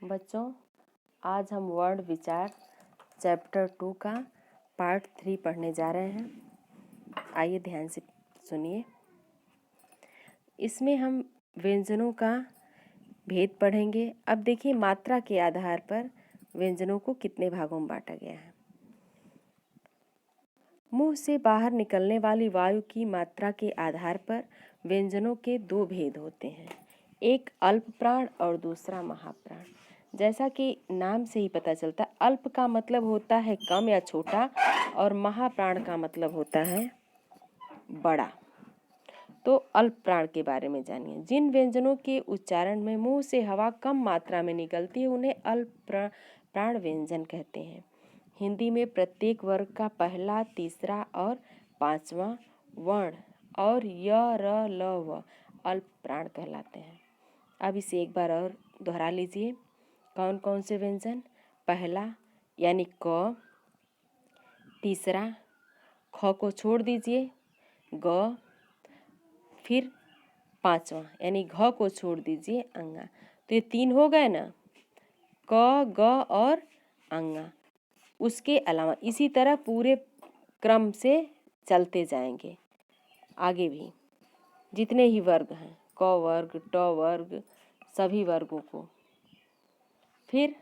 बच्चों, आज हम वर्ण विचार चैप्टर 2 का पार्ट 3 पढ़ने जा रहे हैं। आइए ध्यान से सुनिए। इसमें हम व्यंजनों का भेद पढ़ेंगे। अब देखिए, मात्रा के आधार पर व्यंजनों को कितने भागों में बांटा गया है। मुंह से बाहर निकलने वाली वायु की मात्रा के आधार पर व्यंजनों के दो भेद होते हैं, एक अल्प प्राण और दूसरा महाप्राण। जैसा कि नाम से ही पता चलता, अल्प का मतलब होता है कम या छोटा और महाप्राण का मतलब होता है बड़ा। तो अल्प प्राण के बारे में जानिए। जिन व्यंजनों के उच्चारण में मुंह से हवा कम मात्रा में निकलती है उन्हें अल्प प्राण व्यंजन कहते हैं। हिंदी में प्रत्येक वर्ग का पहला, तीसरा और पांचवा वर्ण और य, र, ल, व अल्प प्राण कहलाते हैं। अब इसे एक बार और दोहरा लीजिए। कौन कौन से व्यंजन? पहला यानी क, तीसरा ख को छोड़ दीजिए ग, फिर पांचवा यानी घ को छोड़ दीजिए अंगा। तो ये तीन हो गए ना, क, ग और अंगा। उसके अलावा इसी तरह पूरे क्रम से चलते जाएंगे आगे भी जितने ही वर्ग हैं, क वर्ग, ट वर्ग, सभी वर्गों को। फिर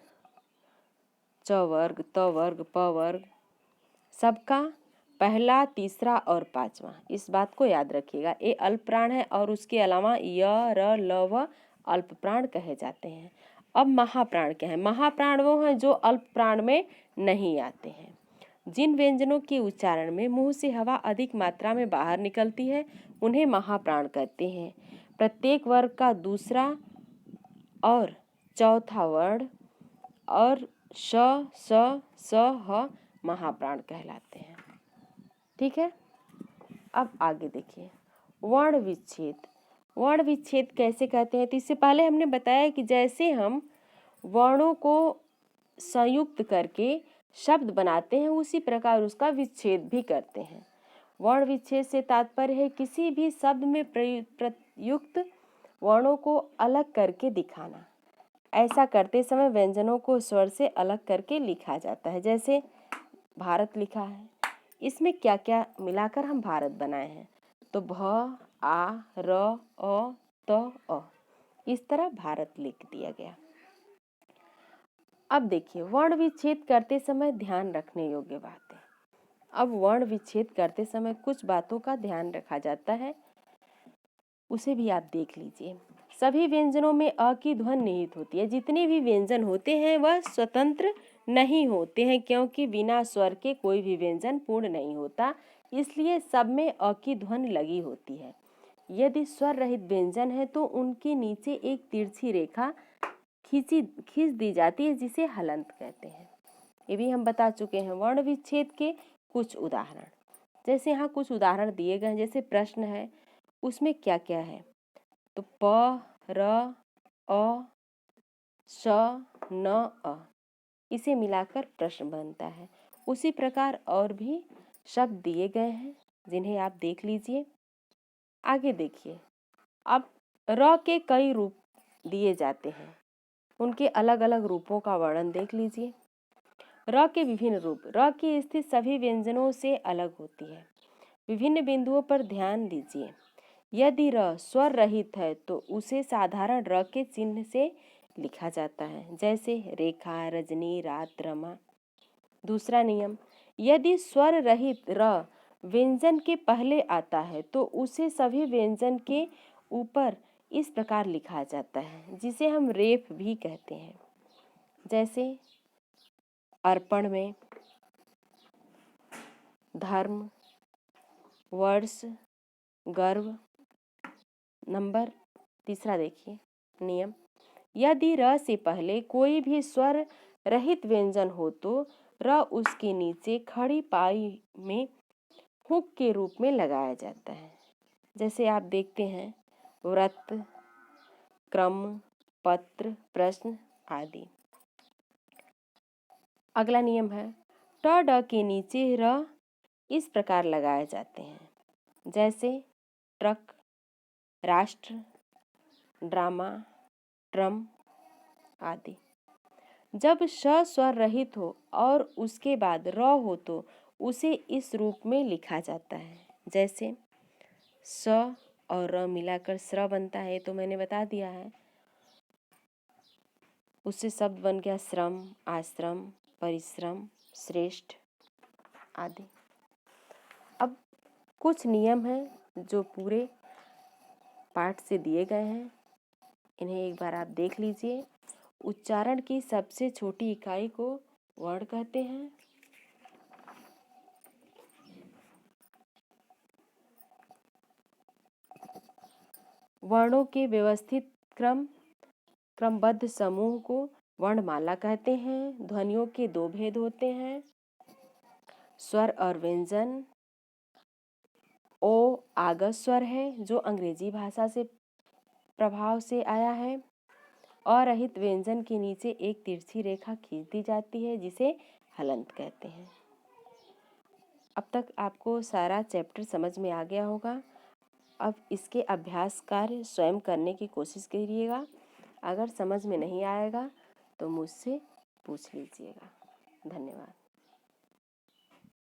च वर्ग, त वर्ग, प वर्ग, सबका पहला, तीसरा और पांचवा। इस बात को याद रखिएगा। ये अल्प प्राण है और उसके अलावा य, र, ल, व अल्प प्राण कहे जाते हैं। अब महाप्राण क्या है? महाप्राण वो हैं जो अल्प प्राण में नहीं आते हैं। जिन व्यंजनों के उच्चारण में मुंह से हवा अधिक मात्रा में बाहर निकलती है उन्हें महाप्राण कहते हैं। प्रत्येक वर्ग का दूसरा और चौथा वर्ण और श, स, ह महाप्राण कहलाते हैं। ठीक है। अब आगे देखिए, वर्ण विच्छेद। वर्ण विच्छेद कैसे कहते हैं? तो इससे पहले हमने बताया कि जैसे हम वर्णों को संयुक्त करके शब्द बनाते हैं उसी प्रकार उसका विच्छेद भी करते हैं। वर्ण विच्छेद से तात्पर्य है किसी भी शब्द में प्रयुक्त वर्णों को अलग करके दिखाना। ऐसा करते समय व्यंजनों को स्वर से अलग करके लिखा जाता है। जैसे भारत लिखा है, इसमें क्या क्या मिलाकर हम भारत बनाए हैं? तो भ, आ, र, अ, त, अ, इस तरह भारत लिख दिया गया। अब देखिए, वर्ण विच्छेद करते समय ध्यान रखने योग्य बातें। अब वर्ण विच्छेद करते समय कुछ बातों का ध्यान रखा जाता है, उसे भी आप देख लीजिए। सभी व्यंजनों में अ की ध्वनि निहित होती है। जितने भी व्यंजन होते हैं वह स्वतंत्र नहीं होते हैं, क्योंकि बिना स्वर के कोई भी व्यंजन पूर्ण नहीं होता, इसलिए सब में अ की ध्वनि लगी होती है। यदि स्वर रहित व्यंजन है तो उनके नीचे एक तिरछी रेखा खींच दी जाती है, जिसे हलंत कहते हैं। ये भी हम बता चुके हैं। वर्ण विच्छेद के कुछ उदाहरण, जैसे यहाँ कुछ उदाहरण दिए गए हैं। जैसे प्रश्न है, उसमें क्या क्या है? तो प, र, अ, श, न, अ, इसे मिलाकर प्रश्न बनता है। उसी प्रकार और भी शब्द दिए गए हैं जिन्हें आप देख लीजिए। आगे देखिए, अब र के कई रूप दिए जाते हैं, उनके अलग अलग रूपों का वर्णन देख लीजिए। र के विभिन्न रूप। र की स्थिति सभी व्यंजनों से अलग होती है। विभिन्न बिंदुओं पर ध्यान दीजिए। यदि र स्वर रहित है तो उसे साधारण र के चिन्ह से लिखा जाता है, जैसे रेखा, रजनी, रात, रमा। दूसरा नियम, यदि स्वर रहित र व्यंजन के पहले आता है तो उसे सभी व्यंजन के ऊपर इस प्रकार लिखा जाता है, जिसे हम रेफ भी कहते हैं। जैसे अर्पण में धर्म, वर्ष, गर्व। नंबर तीसरा देखिए नियम, यदि र से पहले कोई भी स्वर रहित व्यंजन हो तो र उसके नीचे खड़ी पाई में हुक के रूप में लगाया जाता है। जैसे आप देखते हैं व्रत, क्रम, पत्र, प्रश्न आदि। अगला नियम है, ट ड के नीचे र इस प्रकार लगाए जाते हैं, जैसे ट्रक, राष्ट्र, ड्रामा, ट्रम आदि। जब श स्वर रहित हो और उसके बाद र हो तो उसे इस रूप में लिखा जाता है। जैसे स और र मिलाकर स्र बनता है, तो मैंने बता दिया है। उससे शब्द बन गया श्रम, आश्रम, परिश्रम, श्रेष्ठ आदि। अब कुछ नियम हैं जो पूरे पाठ से दिए गए हैं, इन्हें एक बार आप देख लीजिए। उच्चारण की सबसे छोटी इकाई को वर्ण कहते हैं। वर्णों के व्यवस्थित क्रमबद्ध समूह को वर्णमाला कहते हैं। ध्वनियों के दो भेद होते हैं, स्वर और व्यंजन। ओ आगत स्वर है जो अंग्रेजी भाषा से प्रभाव से आया है। अरहित व्यंजन के नीचे एक तिरछी रेखा खींच दी जाती है जिसे हलंत कहते हैं। अब तक आपको सारा चैप्टर समझ में आ गया होगा। अब इसके अभ्यास कार्य स्वयं करने की कोशिश करिएगा। अगर समझ में नहीं आएगा तो मुझसे पूछ लीजिएगा। धन्यवाद।